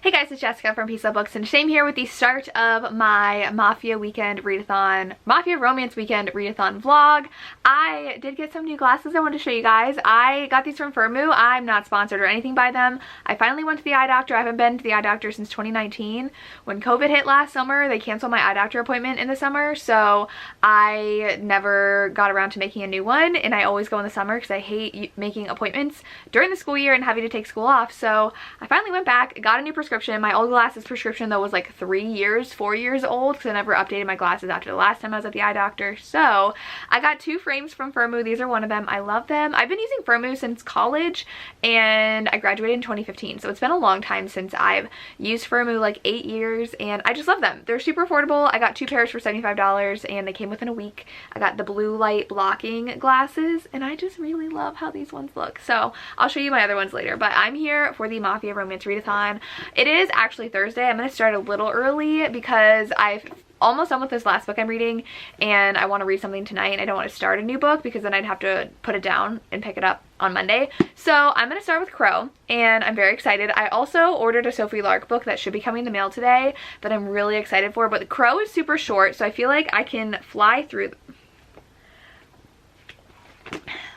Hey guys, it's Jessica from Peace Love Books, and today I'm here with the start of my Mafia weekend readathon, Mafia romance weekend readathon vlog. I did get some new glasses I wanted to show you guys. I got these from Firmoo. I'm not sponsored or anything by them. I finally went to the eye doctor. I haven't been to the eye doctor since 2019. When COVID hit last summer, they canceled my eye doctor appointment in the summer, so I never got around to making a new one, and I always go in the summer because I hate making appointments during the school year and having to take school off. So I finally went back, got a new prescription. My old glasses prescription though was like 4 years old because I never updated my glasses after the last time I was at the eye doctor. So I got 2 frames from Firmoo. These are one of them. I love them. I've been using Firmoo since college and I graduated in 2015. So it's been a long time since I've used Firmoo, like 8 years, and I just love them. They're super affordable. I got 2 pairs for $75 and they came within a week. I got the blue light blocking glasses and I just really love how these ones look. So I'll show you my other ones later, but I'm here for the Mafia romance readathon. It is actually Thursday. I'm going to start a little early because I've almost done with this last book I'm reading and I want to read something tonight, and I don't want to start a new book because then I'd have to put it down and pick it up on Monday. So I'm going to start with Crow, and I'm very excited. I also ordered a Sophie Lark book that should be coming in the mail today that I'm really excited for, but the Crow is super short, so I feel like I can fly through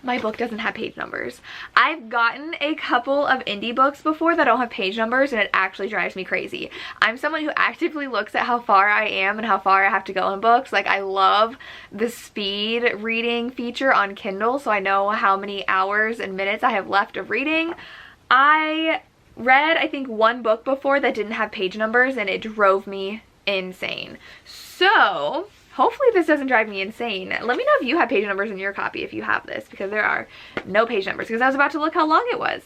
My book doesn't have page numbers. I've gotten a couple of indie books before that don't have page numbers and it actually drives me crazy. I'm someone who actively looks at how far I am and how far I have to go in books. Like, I love the speed reading feature on Kindle, so I know how many hours and minutes I have left of reading. I read, I think, 1 book before that didn't have page numbers and it drove me insane. So hopefully this doesn't drive me insane. Let me know if you have page numbers in your copy if you have this, because there are no page numbers, because I was about to look how long it was.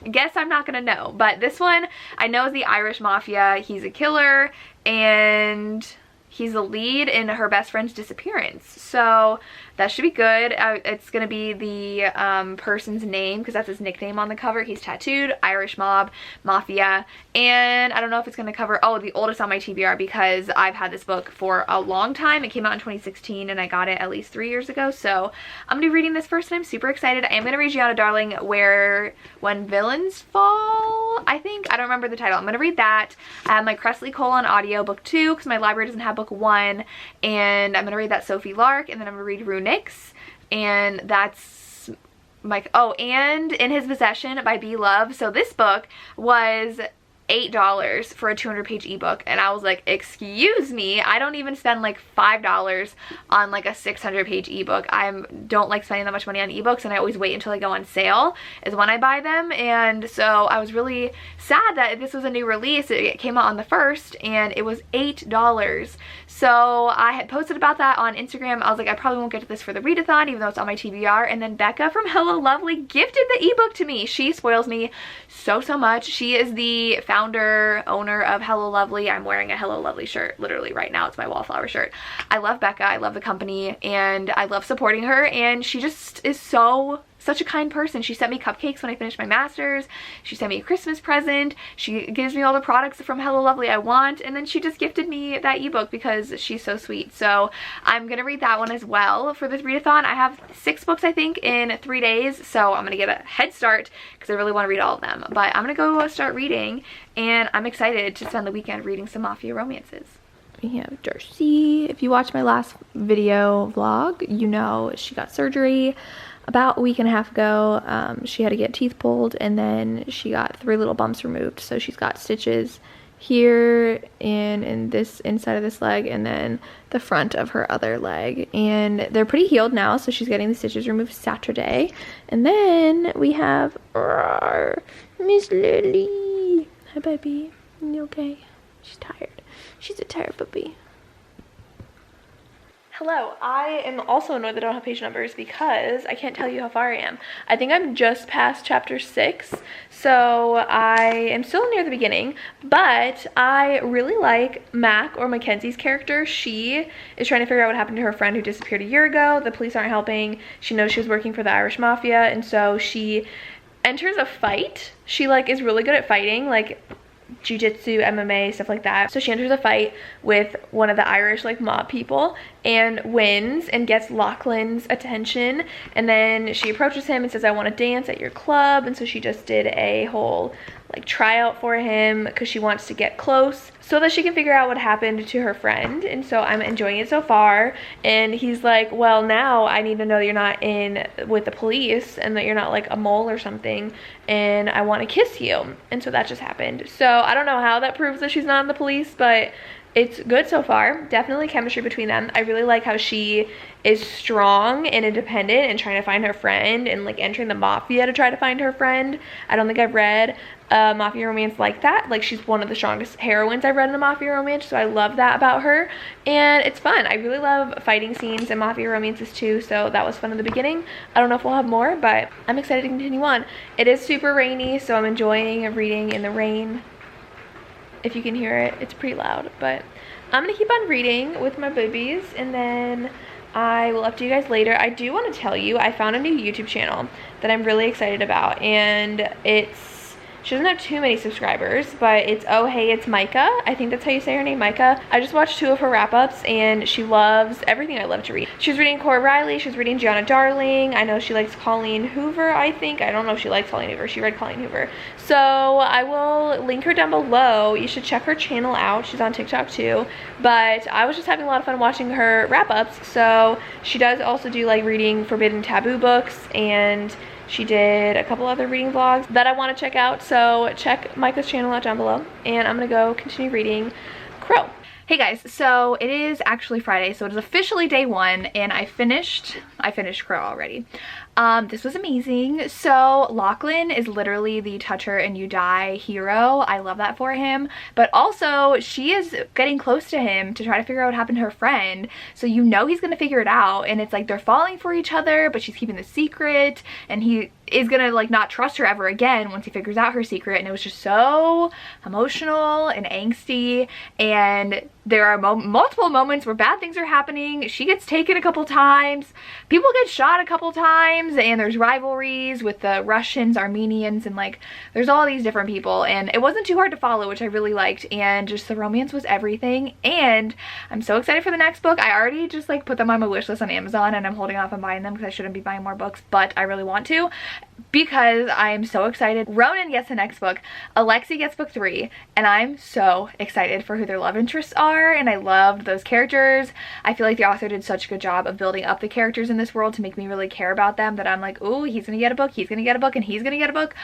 I guess I'm not gonna know, but this one I know is the Irish Mafia. He's a killer and he's the lead in her best friend's disappearance, so that should be good. It's gonna be the person's name because that's his nickname on the cover. He's tattooed, Irish Mob, Mafia, and I don't know if it's gonna cover, oh, the oldest on my TBR, because I've had this book for a long time. It came out in 2016 and I got it at least 3 years ago, so I'm gonna be reading this first and I'm super excited. I am gonna read Gianna Darling, When Villains Fall, I think. I don't remember the title. I'm gonna read that. I have my Cressley Cole on audio, book 2, because my library doesn't have book 1, and I'm gonna read that Sophie Lark, and then I'm gonna read Rune, and that's my, oh, and In His Possession by B. Love. So this book was $8 for a 200-page ebook, and I was like, excuse me, I don't even spend like $5 on like a 600-page ebook. I don't like spending that much money on ebooks, and I always wait until they go on sale is when I buy them. And so I was really sad that this was a new release. It came out on the 1st and it was $8. So I had posted about that on Instagram. I was like, I probably won't get to this for the readathon even though it's on my TBR, and then Becca from Hello Lovely gifted the ebook to me. She spoils me so much. She is the founder, owner of Hello Lovely. I'm wearing a Hello Lovely shirt literally right now. It's my wallflower shirt. I love Becca. I love the company and I love supporting her, and she just is such a kind person. She sent me cupcakes when I finished my master's. She sent me a Christmas present. She gives me all the products from Hello Lovely I want, and then she just gifted me that ebook because she's so sweet. So I'm gonna read that one as well for this readathon. I have 6 books I think in 3 days, so I'm gonna get a head start because I really want to read all of them. But I'm gonna go start reading, and I'm excited to spend the weekend reading some Mafia romances. We have Darcy. If you watched my last video vlog, you know she got surgery about a week and a half ago. She had to get teeth pulled, and then she got 3 little bumps removed. So she's got stitches here and in this inside of this leg, and then the front of her other leg, and they're pretty healed now, so she's getting the stitches removed Saturday. And then we have Miss Lily. Hi baby, you okay? She's tired. She's a tired puppy. Hello, I am also annoyed that I don't have page numbers because I can't tell you how far I am. I think I'm just past chapter 6, so I am still near the beginning, but I really like Mac, or Mackenzie's character. She is trying to figure out what happened to her friend who disappeared a year ago. The police aren't helping. She knows she was working for the Irish Mafia, and so she enters a fight. She like is really good at fighting, like jiu-jitsu, MMA, stuff like that. So she enters a fight with one of the Irish like mob people and wins and gets Lachlan's attention, and then she approaches him and says, I want to dance at your club. And so she just did a whole like tryout for him because she wants to get close so that she can figure out what happened to her friend. And so I'm enjoying it so far. And he's like, well, now I need to know that you're not in with the police and that you're not like a mole or something, and I want to kiss you. And so that just happened. So I don't know how that proves that she's not in the police, but it's good so far. Definitely chemistry between them. I really like how she is strong and independent and trying to find her friend and like entering the Mafia to try to find her friend. I don't think I've read a Mafia romance like that. Like, she's one of the strongest heroines I've read in a Mafia romance, so I love that about her. And it's fun. I really love fighting scenes in Mafia romances too, so that was fun in the beginning. I don't know if we'll have more, but I'm excited to continue on. It is super rainy, so I'm enjoying reading in the rain. If you can hear it, it's pretty loud, but I'm gonna keep on reading with my boobies, and then I will update you guys later. I do want to tell you, I found a new YouTube channel that I'm really excited about, and she doesn't have too many subscribers, but it's Oh Hey It's Micah. I think that's how you say her name, Micah. I just watched 2 of her wrap-ups, and she loves everything I love to read. She was reading Cora Riley, she was reading Gianna Darling. I know she likes Colleen Hoover, I think. I don't know if she likes Colleen Hoover. She read Colleen Hoover. So I will link her down below. You should check her channel out. She's on TikTok too. But I was just having a lot of fun watching her wrap-ups. So she does also do like reading Forbidden Taboo books, and she did a couple other reading vlogs that I want to check out. So check Micah's channel out down below, and I'm gonna go continue reading Crow. Hey guys, so it is actually Friday, so it is officially day 1, and I finished Crow already. This was amazing. So Lachlan is literally the touch her and you die hero. I love that for him, but also she is getting close to him to try to figure out what happened to her friend. So you know he's gonna figure it out, and it's like they're falling for each other, but she's keeping the secret, and he is gonna like not trust her ever again once he figures out her secret. And it was just so emotional and angsty, and there are multiple moments where bad things are happening. She gets taken a couple times, people get shot a couple times, and there's rivalries with the Russians, Armenians, and like there's all these different people, and it wasn't too hard to follow, which I really liked, and just the romance was everything. And I'm so excited for the next book. I already just like put them on my wish list on Amazon, and I'm holding off on buying them because I shouldn't be buying more books, but I really want to because I am so excited. Ronan gets the next book, Alexei gets book 3, and I'm so excited for who their love interests are, and I loved those characters. I feel like the author did such a good job of building up the characters in this world to make me really care about them, that I'm like, oh, he's gonna get a book, he's gonna get a book, and he's gonna get a book.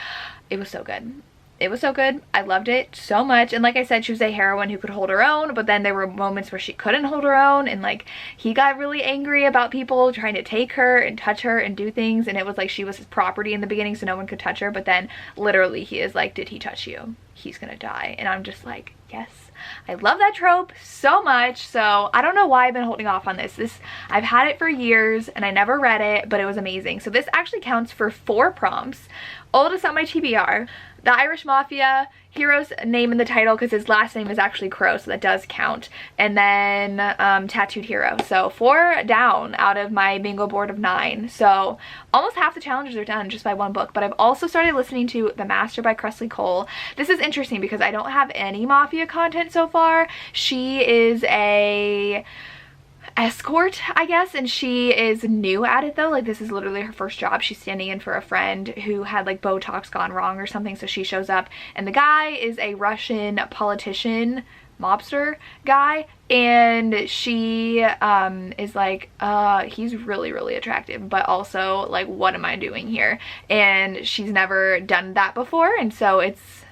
It was so good. It was so good. I loved it so much. And like I said, she was a heroine who could hold her own, but then there were moments where she couldn't hold her own, and like he got really angry about people trying to take her and touch her and do things, and it was like she was his property in the beginning, so no one could touch her, but then literally he is like, did he touch you? He's gonna die. And I'm just like, yes. I love that trope so much. So I don't know why I've been holding off on this. I've had it for years and I never read it, but it was amazing. So this actually counts for 4 prompts. Oldest on my TBR. The Irish Mafia, hero's name in the title because his last name is actually Crow, so that does count. And then Tattooed Hero. So 4 down out of my bingo board of 9. So almost half the challenges are done just by 1 book. But I've also started listening to The Master by Kresley Cole. This is interesting because I don't have any Mafia content so far. She is a escort, I guess, and she is new at it though. Like, this is literally her first job. She's standing in for a friend who had like Botox gone wrong or something, so she shows up, and the guy is a Russian politician, mobster guy, and she is like, he's really attractive, but also like, what am I doing here? And she's never done that before, and so it's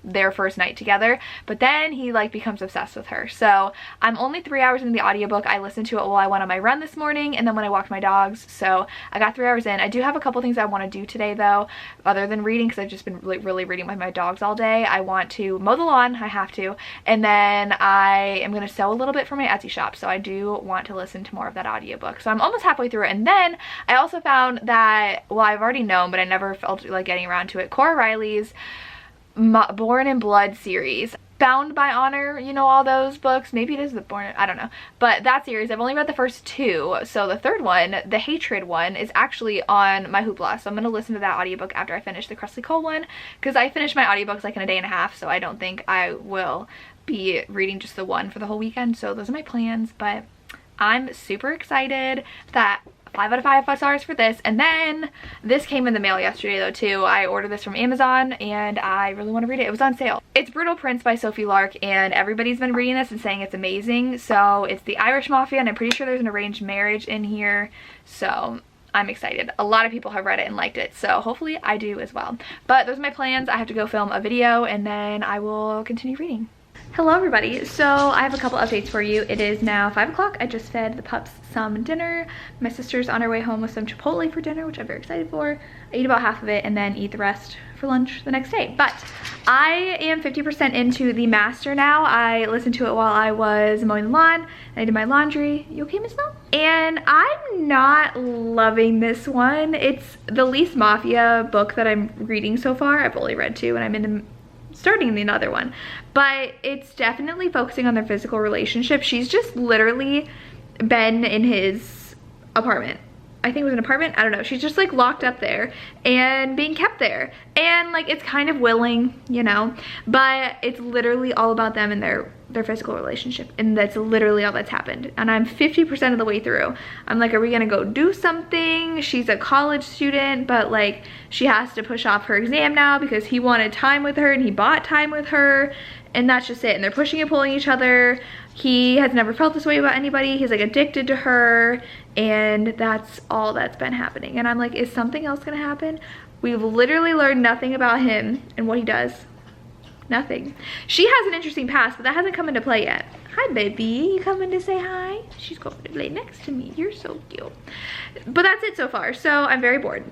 their first night together, but then he like becomes obsessed with her. So I'm only 3 hours into the audiobook. I listened to it while I went on my run this morning, and then when I walked my dogs, so I got 3 hours in. I do have a couple things I want to do today though, other than reading, because I've just been really reading with my dogs all day. I want to mow the lawn, I have to, and then I am going to sew a little bit for my Etsy shop, so I do want to listen to more of that audiobook. So I'm almost halfway through it. And then I also found that, well, I've already known, but I never felt like getting around to it, Cora Riley's Born in Blood series. Bound by Honor, you know, all those books. Maybe it is the Born, I don't know. But that series, I've only read the first 2. So the third one, the Hatred one, is actually on my Hoopla. So I'm going to listen to that audiobook after I finish the Kresley Cole one, because I finished my audiobooks like in a day and a half, so I don't think I will be reading just the one for the whole weekend. So those are my plans, but I'm super excited that 5 out of 5 stars for this. And then this came in the mail yesterday though too. I ordered this from Amazon and I really want to read it. It was on sale. It's Brutal Prince by Sophie Lark, and everybody's been reading this and saying it's amazing. So it's the Irish Mafia, and I'm pretty sure there's an arranged marriage in here. So I'm excited. A lot of people have read it and liked it, so hopefully I do as well. But those are my plans. I have to go film a video and then I will continue reading. Hello everybody. So I have a couple updates for you. It is now 5 o'clock. I just fed the pups some dinner. My sister's on her way home with some Chipotle for dinner, which I'm very excited for. I eat about half of it and then eat the rest for lunch the next day. But I am 50% into The Master now. I listened to it while I was mowing the lawn and I did my laundry. You okay, Miss Mel? And I'm not loving this one. It's the least Mafia book that I'm reading so far. I've only read 2 and I'm in the starting another one, but it's definitely focusing on their physical relationship. She's just literally been in his apartment. I think it was an apartment, I don't know. She's just like locked up there and being kept there, and like it's kind of willing, you know, but it's literally all about them and their physical relationship, and that's literally all that's happened. And I'm 50% of the way through. I'm like, are we gonna go do something? She's a college student, but like she has to push off her exam now because he wanted time with her and he bought time with her, and that's just it. And they're pushing and pulling each other. He has never felt this way about anybody. He's like addicted to her, and that's all that's been happening. And I'm like, is something else gonna happen? We've literally learned nothing about him and what he does. Nothing. She has an interesting past, but that hasn't come into play yet. Hi, baby. You coming to say hi? She's going to lay next to me. You're so cute. But that's it so far. So I'm very bored.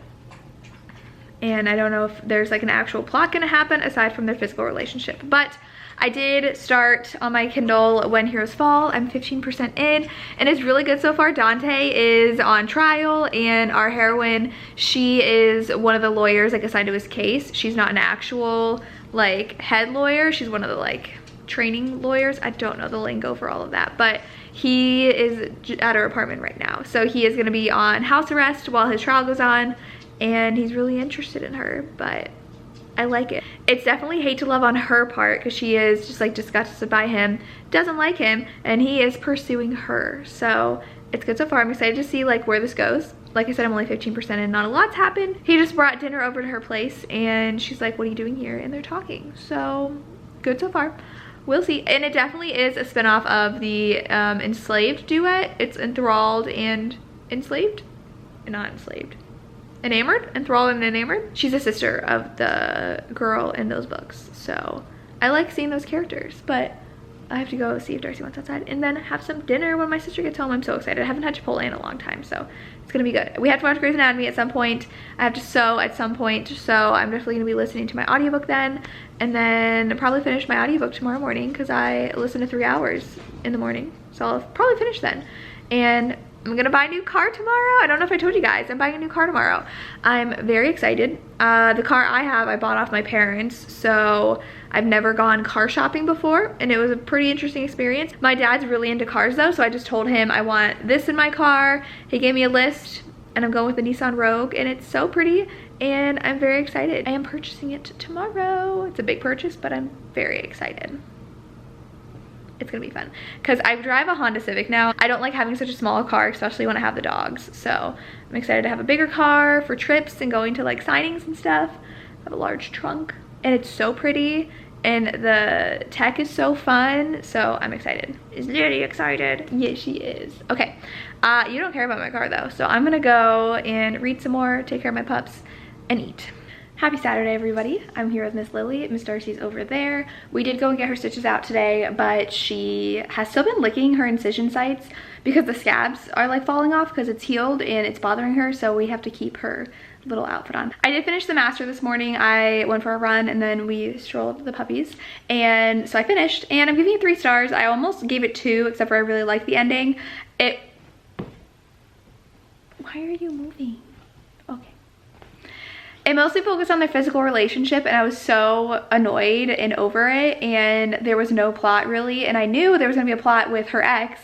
And I don't know if there's like an actual plot gonna happen aside from their physical relationship. But I did start on my Kindle When Heroes Fall. I'm 15% in, and it's really good so far. Dante is on trial, and our heroine, she is one of the lawyers like assigned to his case. She's not an actual like head lawyer. She's one of the like training lawyers. I don't know the lingo for all of that, but he is at her apartment right now. So he is gonna be on house arrest while his trial goes on, and he's really interested in her, but I like it. It's definitely hate to love on her part because she is just like disgusted by him, doesn't like him, and he is pursuing her. So it's good so far. I'm excited to see like where this goes. Like I said, I'm only 15% in, not a lot's happened. He just brought dinner over to her place and she's like, what are you doing here? And they're talking. So good so far. We'll see. And it definitely is a spinoff of the Enslaved duet. It's Enthralled and Enslaved? Not Enslaved. Enamored? Enthralled and Enamored? She's a sister of the girl in those books. So I like seeing those characters, but I have to go see if Darcy wants outside and then have some dinner when my sister gets home. I'm so excited. I haven't had Chipotle in a long time, so it's gonna be good. We have to watch Grey's Anatomy at some point. I have to sew at some point, so I'm definitely gonna be listening to my audiobook then, and then probably finish my audiobook tomorrow morning because I listen to 3 hours in the morning. So I'll probably finish then. And I'm gonna buy a new car tomorrow. I don't know if I told you guys, I'm buying a new car tomorrow. I'm very excited. The car I have, I bought off my parents, so I've never gone car shopping before, and it was a pretty interesting experience. My dad's really into cars though, so I just told him I want this in my car. He gave me a list, and I'm going with the Nissan Rogue, and it's so pretty, and I'm very excited. I am purchasing it tomorrow. It's a big purchase, but I'm very excited. It's gonna be fun because I drive a Honda Civic now. I don't like having such a small car, especially when I have the dogs. So I'm excited to have a bigger car for trips and going to like signings and stuff. I have a large trunk and it's so pretty and the tech is so fun. So I'm excited. Is Lily excited? Yes, she is. Okay, you don't care about my car though. So I'm gonna go and read some more, take care of my pups, and eat. Happy Saturday, everybody. I'm here with Miss Lily. Miss Darcy's over there. We did go and get her stitches out today, but she has still been licking her incision sites because the scabs are like falling off because it's healed and it's bothering her, so we have to keep her little outfit on. I did finish The Master this morning. I went for a run and then we strolled the puppies, and so I finished, and I'm giving it 3 stars. I almost gave it 2, except for I really like the ending. Why are you moving? Okay. It mostly focused on their physical relationship, and I was so annoyed and over it, and there was no plot really, and I knew there was gonna be a plot with her ex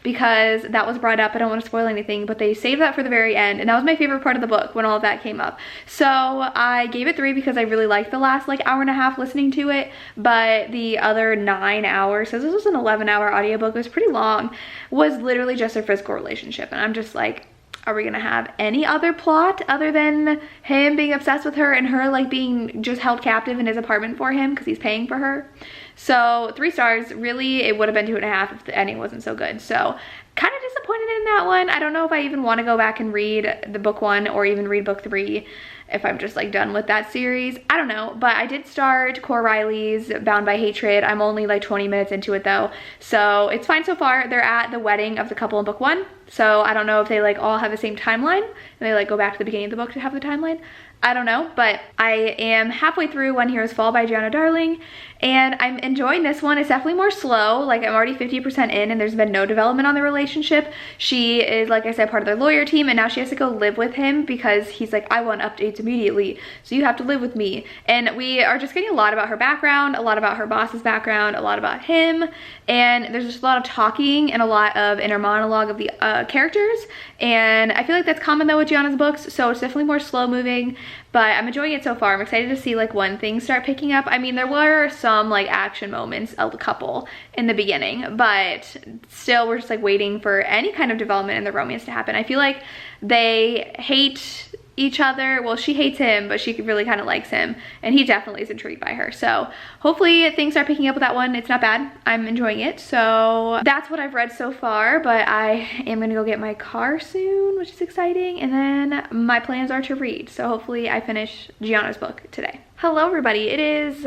because that was brought up. I don't want to spoil anything, but they saved that for the very end, and that was my favorite part of the book when all of that came up. So I gave it 3 because I really liked the last like hour and a half listening to it, but the other 9 hours, so this was an 11-hour audiobook, it was pretty long, was literally just their physical relationship, and I'm just like, Are we gonna have any other plot other than him being obsessed with her and her like being just held captive in his apartment for him because he's paying for her? So 3 stars. Really, it would have been 2.5 if the ending wasn't so good. So kind of disappointed in that one. I don't know if I even want to go back and read the book 1 or even read book 3 if I'm just like done with that series. I don't know, but I did start Cor Riley's Bound by Hatred. I'm only like 20 minutes into it though, so it's fine so far. They're at the wedding of the couple in book 1, so I don't know if they like all have the same timeline and they like go back to the beginning of the book to have the timeline. I don't know, but I am halfway through When Heroes Fall by Gianna Darling, and I'm enjoying this one. It's definitely more slow. Like, I'm already 50% in and there's been no development on the relationship. She is, like I said, part of their lawyer team, and now she has to go live with him because he's like, I want updates immediately, so you have to live with me. And we are just getting a lot about her background, a lot about her boss's background, a lot about him, and there's just a lot of talking and a lot of inner monologue of the characters, and I feel like that's common though with Gianna's books, so it's definitely more slow moving, but I'm enjoying it so far. I'm excited to see like when things start picking up. I mean, there were some like action moments, a couple in the beginning, but still we're just like waiting for any kind of development in the romance to happen. I feel like they hate each other. Well, she hates him, but she really kind of likes him, and he definitely is intrigued by her. So hopefully things are picking up with that one. It's not bad. I'm enjoying it. So that's what I've read so far, but I am gonna go get my car soon, which is exciting, and then my plans are to read. So hopefully I finish Gianna's book today. Hello everybody, it is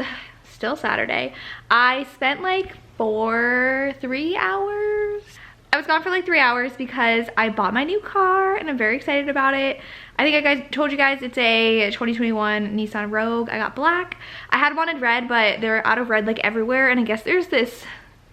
still Saturday. I spent like 3 hours. I was gone for like 3 hours because I bought my new car and I'm very excited about it. I think I told you guys it's a 2021 Nissan Rogue. I got black. I had wanted red, but they're out of red like everywhere, and I guess there's this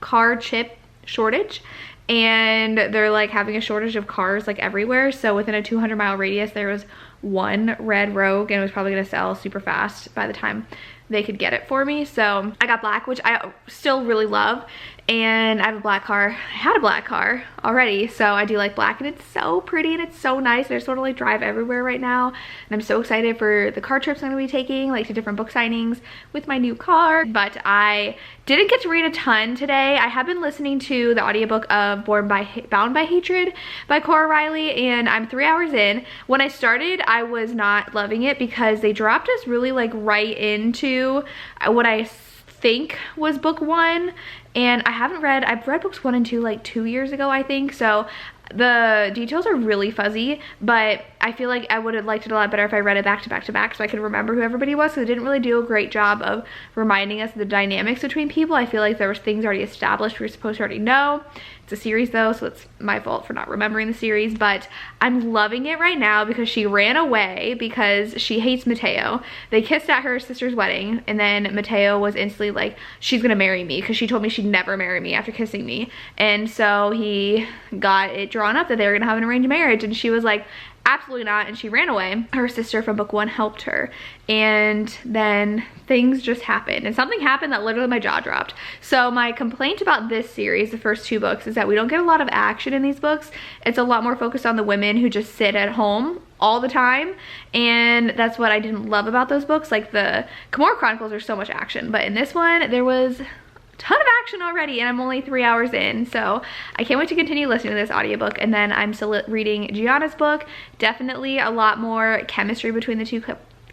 car chip shortage, and they're like having a shortage of cars like everywhere. So within a 200-mile radius there was one red Rogue, and it was probably gonna sell super fast by the time they could get it for me. So I got black, which I still really love, and I have a black car. I had a black car already, so I do like black, and it's so pretty and it's so nice. I just want to like drive everywhere right now, and I'm so excited for the car trips I'm gonna be taking, like to different book signings with my new car. But I didn't get to read a ton today. I have been listening to the audiobook of Bound by Hatred by Cor Riley, and I'm 3 hours in. When I started, I was not loving it because they dropped us really like right into what I think was book 1, and I've read books 1 and 2 like 2 years ago, I think, so the details are really fuzzy, but I feel like I would have liked it a lot better if I read it back to back to back so I could remember who everybody was, because it didn't really do a great job of reminding us of the dynamics between people. I feel like there was things already established we were supposed to already know. It's a series though, so it's my fault for not remembering the series, but I'm loving it right now because she ran away because she hates Mateo. They kissed at her sister's wedding, and then Mateo was instantly like, she's gonna marry me, because she told me she'd never marry me after kissing me. And so he got it drawn up that they were gonna have an arranged marriage, and she was like, absolutely not, and she ran away. Her sister from book 1 helped her, and then things just happened, and something happened that literally my jaw dropped. So my complaint about this series, the first 2 books, is that we don't get a lot of action in these books. It's a lot more focused on the women who just sit at home all the time, and that's what I didn't love about those books. Like the Kimura Chronicles are so much action, but in this one there was ton of action already, and I'm only 3 hours in, so I can't wait to continue listening to this audiobook. And then I'm still reading Gianna's book. Definitely a lot more chemistry between the 2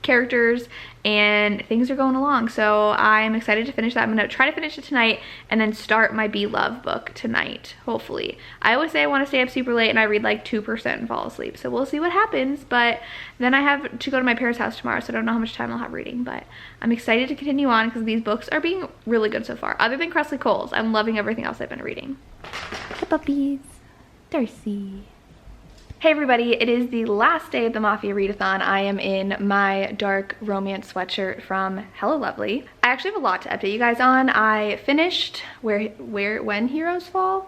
characters, and things are going along, so I'm excited to finish that. I'm gonna try to finish it tonight and then start my Be Love book tonight, hopefully. I always say I want to stay up super late and I read like 2% and fall asleep, so we'll see what happens. But then I have to go to my parents' house tomorrow, so I don't know how much time I'll have reading, but I'm excited to continue on because these books are being really good so far. Other than Cressley Coles, I'm loving everything else I've been reading. The puppies. Darcy. Hey everybody, it is the last day of the Mafia readathon. I am in my dark romance sweatshirt from Hello Lovely. I actually have a lot to update you guys on. I finished When Heroes Fall,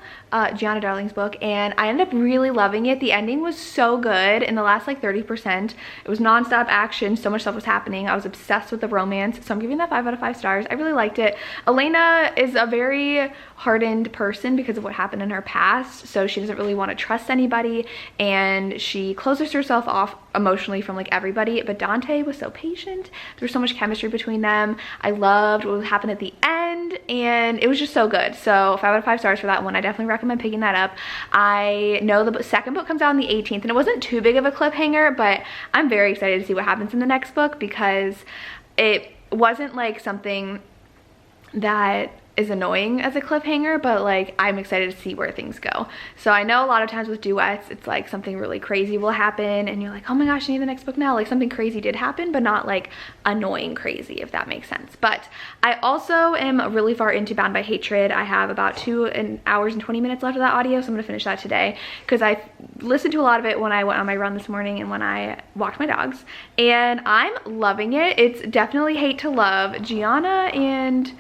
Gianna Darling's book, and I ended up really loving it. The ending was so good. In the last like 30%, it was non-stop action, so much stuff was happening. I was obsessed with the romance, so I'm giving that 5 out of 5 stars. I really liked it. Elena is a very hardened person because of what happened in her past, so she doesn't really want to trust anybody, and she closes herself off emotionally from like everybody. But Dante was so patient. There was so much chemistry between them. I loved what happened at the end. happened, and it was just so good. So 5 out of 5 stars for that one. I definitely recommend picking that up. I know the second book comes out on the 18th, and it wasn't too big of a cliffhanger, but I'm very excited to see what happens in the next book, because it wasn't like something that is annoying as a cliffhanger, but like I'm excited to see where things go. So I know a lot of times with duets, it's like something really crazy will happen and you're like, oh my gosh, I need the next book now. Like something crazy did happen, but not like annoying crazy, if that makes sense. But I also am really far into Bound by Hatred. I have about 2 hours and 20 minutes left of that audio, so I'm gonna finish that today, because I listened to a lot of it when I went on my run this morning and when I walked my dogs, and I'm loving it. It's definitely hate to love. Gianna and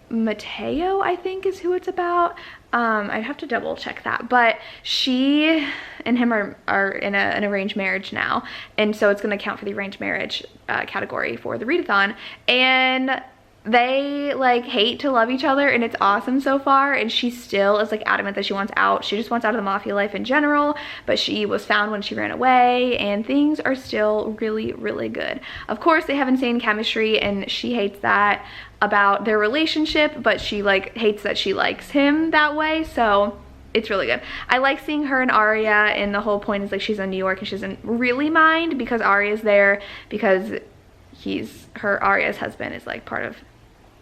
Mateo, I think, is who it's about. I'd have to double check that, but she and him are in an arranged marriage now, and so it's going to count for the arranged marriage category for the readathon, and they like hate to love each other, and it's awesome so far. And she still is like adamant that she wants out. She just wants out of the mafia life in general, but she was found when she ran away, and things are still really, really good. Of course, they have insane chemistry, and she hates that about their relationship, but she like hates that she likes him that way, so it's really good. I like seeing her and Aria, and the whole point is like she's in New York and she doesn't really mind because Aria's there, because Aria's husband is like part of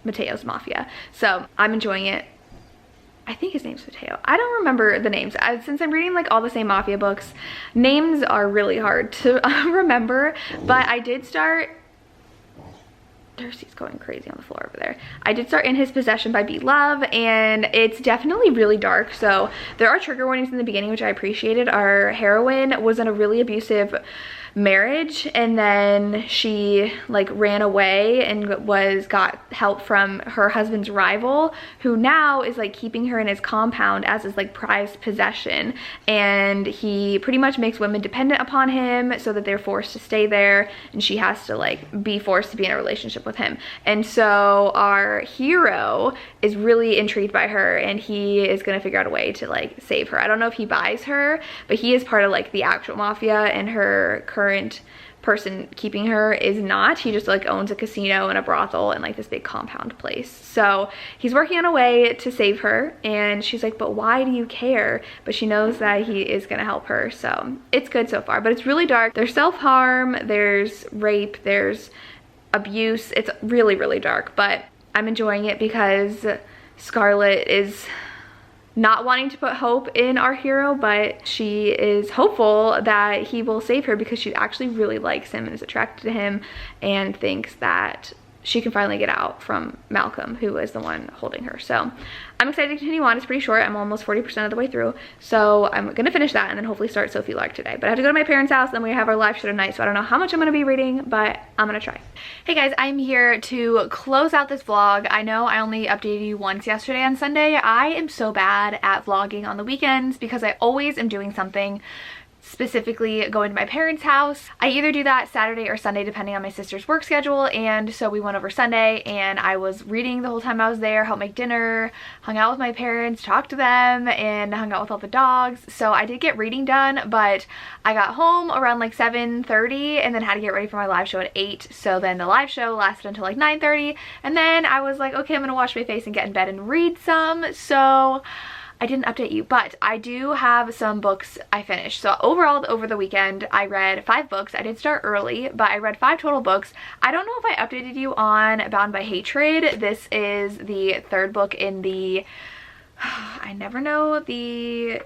Mateo's mafia. So I'm enjoying it. I think his name's Mateo. I don't remember the names. Since I'm reading like all the same mafia books, names are really hard to remember, but I did start, Darcy's going crazy on the floor over there. I did start In His Possession by B. Love, and it's definitely really dark. So there are trigger warnings in the beginning, which I appreciated. Our heroine was in a really abusive marriage, and then she like ran away and got help from her husband's rival, who now is like keeping her in his compound as his like prized possession, and he pretty much makes women dependent upon him so that they're forced to stay there, and she has to like be forced to be in a relationship with him. And so our hero is really intrigued by her, and he is gonna figure out a way to like save her. I don't know if he buys her, but he is part of like the actual mafia, and her current person keeping her is not. He just like owns a casino and a brothel and like this big compound place. So he's working on a way to save her, and she's like, but why do you care? But she knows that he is gonna help her. So it's good so far, but it's really dark. There's self-harm, there's rape, there's abuse. It's really, really dark, but I'm enjoying it because Scarlett is not wanting to put hope in our hero, but she is hopeful that he will save her because she actually really likes him and is attracted to him, and thinks that she can finally get out from Malcolm, who is the one holding her. So I'm excited to continue on. It's pretty short. I'm almost 40% of the way through. So I'm gonna finish that and then hopefully start Sophie Lark today. But I have to go to my parents' house, then we have our live show tonight, so I don't know how much I'm gonna be reading, but I'm gonna try. Hey guys, I'm here to close out this vlog. I know I only updated you once yesterday on Sunday. I am so bad at vlogging on the weekends because I always am doing something, specifically going to my parents' house. I either do that Saturday or Sunday depending on my sister's work schedule, and so we went over Sunday and I was reading the whole time I was there, helped make dinner, hung out with my parents, talked to them, and hung out with all the dogs. So I did get reading done, but I got home around like 7:30 and then had to get ready for my live show at 8. So then the live show lasted until like 9:30, and then I was like, okay, I'm gonna wash my face and get in bed and read some. So I didn't update you, but I do have some books I finished. So overall, over the weekend, I read 5 books. I did start early, but I read 5 total books. I don't know if I updated you on Bound by Hatred. This is the 3rd book in the, I never know what the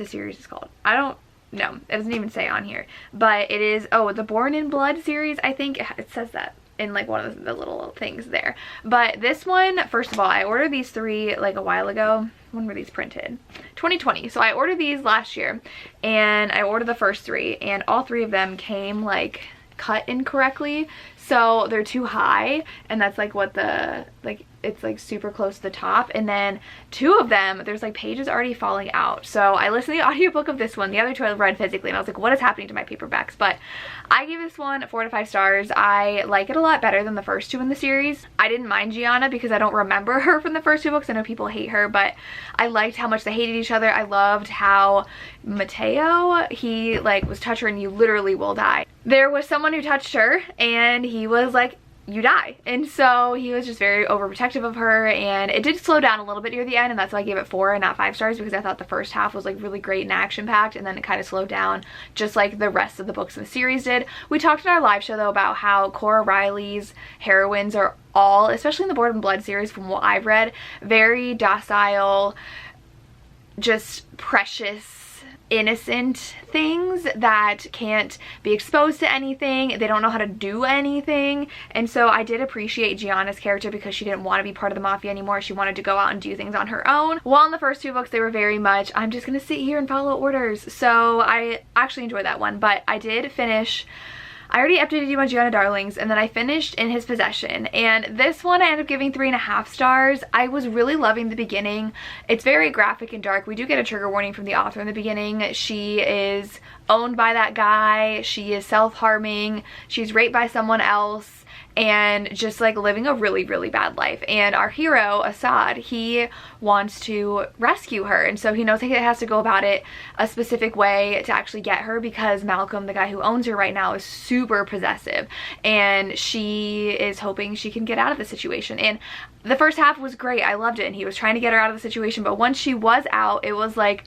series is called. I don't know. It doesn't even say on here, but it is, oh, the Born in Blood series, I think it says that in like one of the little things there. But this one, first of all, I ordered these 3 like a while ago. When were these printed? 2020. So I ordered these last year, and I ordered the first 3, and all 3 of them came like cut incorrectly, so they're too high, and that's like what the like it's like super close to the top, and then 2 of them there's like pages already falling out. So I listened to the audiobook of this one, the other 2 I read physically, and I was like, what is happening to my paperbacks? But I gave this one 4 to 5 stars. I like it a lot better than the first 2 in the series. I didn't mind Gianna because I don't remember her from the first 2 books. I know people hate her, but I liked how much they hated each other. I loved how Mateo, he like was touch her and you literally will die. There was someone who touched her and he was like you die. And so he was just very overprotective of her, and it did slow down a little bit near the end, and that's why I gave it 4 and not 5 stars, because I thought the first half was like really great and action-packed, and then it kind of slowed down just like the rest of the books in the series did. We talked in our live show though about how Cora Riley's heroines are all, especially in the Blood and Blood series from what I've read, very docile, just precious, innocent things that can't be exposed to anything. They don't know how to do anything. And so I did appreciate Gianna's character because she didn't want to be part of the Mafia anymore. She wanted to go out and do things on her own. While in the first 2 books they were very much, I'm just gonna sit here and follow orders. So I actually enjoyed that one. But I did finish, I already updated you on Gianna Darlings, and then I finished In His Possession, and this one I ended up giving 3.5 stars. I was really loving the beginning. It's very graphic and dark. We do get a trigger warning from the author in the beginning. She is owned by that guy. She is self-harming. She's raped by someone else, and just like living a really, really bad life. And our hero, Assad, he wants to rescue her, and so he knows he has to go about it a specific way to actually get her, because Malcolm, the guy who owns her right now, is super possessive, and she is hoping she can get out of the situation. And the first half was great. I loved it, and he was trying to get her out of the situation, but once she was out, it was like,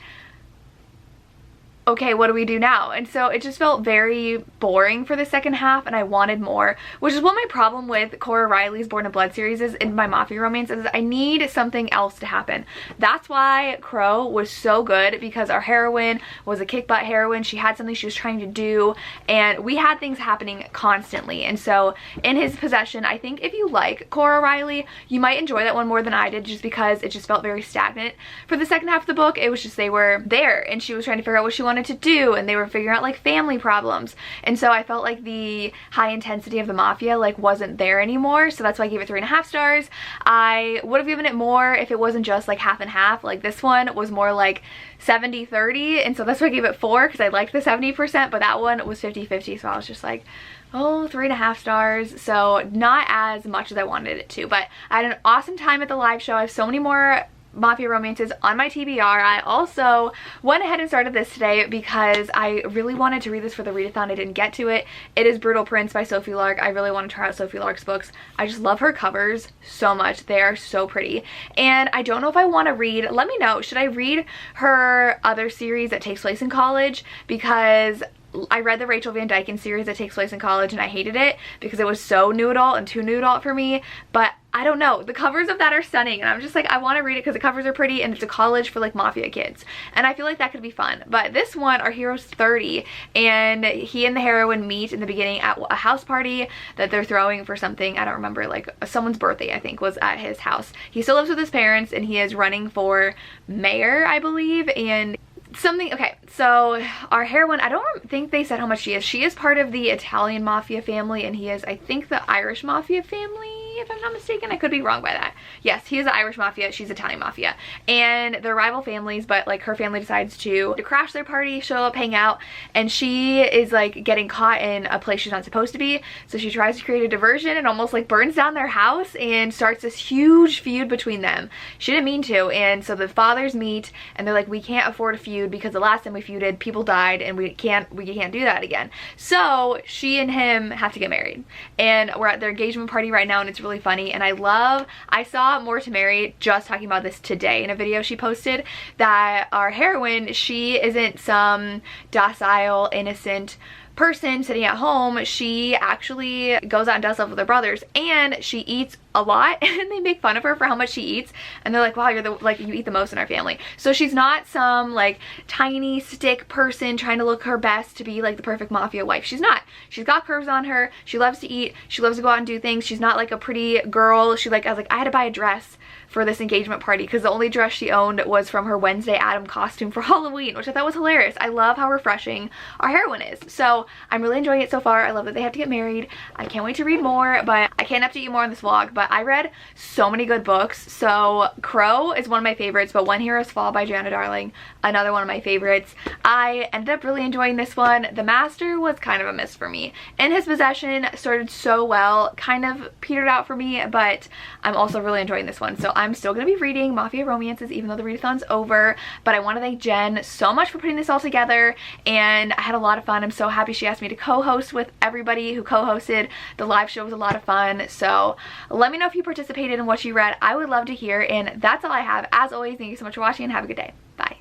okay, what do we do now? And so it just felt very boring for the second half, and I wanted more, which is what my problem with Cora Riley's Born in Blood series is in my Mafia romance, is I need something else to happen. That's why Crow was so good, because our heroine was a kick-butt heroine. She had something she was trying to do, and we had things happening constantly. And so In His Possession, I think if you like Cora Riley, you might enjoy that one more than I did, just because it just felt very stagnant. For the second half of the book, it was just they were there, and she was trying to figure out what she wanted to do, and they were figuring out like family problems, and so I felt like the high intensity of the Mafia like wasn't there anymore. So that's why I gave it 3.5 stars. I would have given it more if it wasn't just like half and half. Like this one was more like 70-30, and so that's why I gave it 4, because I liked the 70%, but that one was 50-50, so I was just like, oh, 3.5 stars. So not as much as I wanted it to, but I had an awesome time at the live show. I have so many more Mafia romances on my TBR. I also went ahead and started this today because I really wanted to read this for the readathon. I didn't get to it. It is Brutal Prince by Sophie Lark. I really want to try out Sophie Lark's books. I just love her covers so much. They are so pretty. And I don't know if I want to read, let me know, should I read her other series that takes place in college? Because I read the Rachel Van Dyken series that takes place in college, and I hated it because it was so new adult and too new adult for me. But I don't know, the covers of that are stunning, and I'm just like, I want to read it because the covers are pretty, and it's a college for like Mafia kids, and I feel like that could be fun. But this one, our hero's 30, and he and the heroine meet in the beginning at a house party that they're throwing for something, I don't remember, like someone's birthday I think was at his house. He still lives with his parents, and he is running for mayor, I believe, and something. Okay, so our heroine, I don't think they said how much she is. She is part of the Italian Mafia family, and he is, I think, the Irish Mafia family, if I'm not mistaken. I could be wrong by that. Yes, he is the Irish Mafia, she's Italian Mafia, and they're rival families, but like her family decides to crash their party, show up, hang out, and she is like getting caught in a place she's not supposed to be, so she tries to create a diversion and almost like burns down their house and starts this huge feud between them. She didn't mean to, and so the fathers meet, and they're like, we can't afford a feud because the last time we feuded, people died, and we can't do that again. So she and him have to get married, and we're at their engagement party right now, and it's really funny. And I saw More to Marry just talking about this today in a video she posted, that our heroine, she isn't some docile, innocent person sitting at home. She actually goes out and does stuff with her brothers, and she eats a lot, and they make fun of her for how much she eats, and they're like, wow, you're you eat the most in our family. So she's not some like tiny stick person trying to look her best to be like the perfect Mafia wife. She's not. She's got curves on her. She loves to eat. She loves to go out and do things. She's not like a pretty girl. I had to buy a dress for this engagement party because the only dress she owned was from her Wednesday Adam costume for Halloween, which I thought was hilarious. I love how refreshing our heroine is. So I'm really enjoying it so far. I love that they have to get married. I can't wait to read more, but I can't update you more on this vlog. But I read so many good books. So Crow is one of my favorites, but When Heroes Fall by Gianna Darling, another one of my favorites. I ended up really enjoying this one. The Master was kind of a miss for me. In His Possession started so well, kind of petered out for me, but I'm also really enjoying this one. So I'm still going to be reading Mafia romances even though the readathon's over, but I want to thank Jen so much for putting this all together, and I had a lot of fun. I'm so happy she asked me to co-host with everybody who co-hosted. The live show was a lot of fun, so let me know if you participated in what you read. I would love to hear, and that's all I have. As always, thank you so much for watching and have a good day. Bye.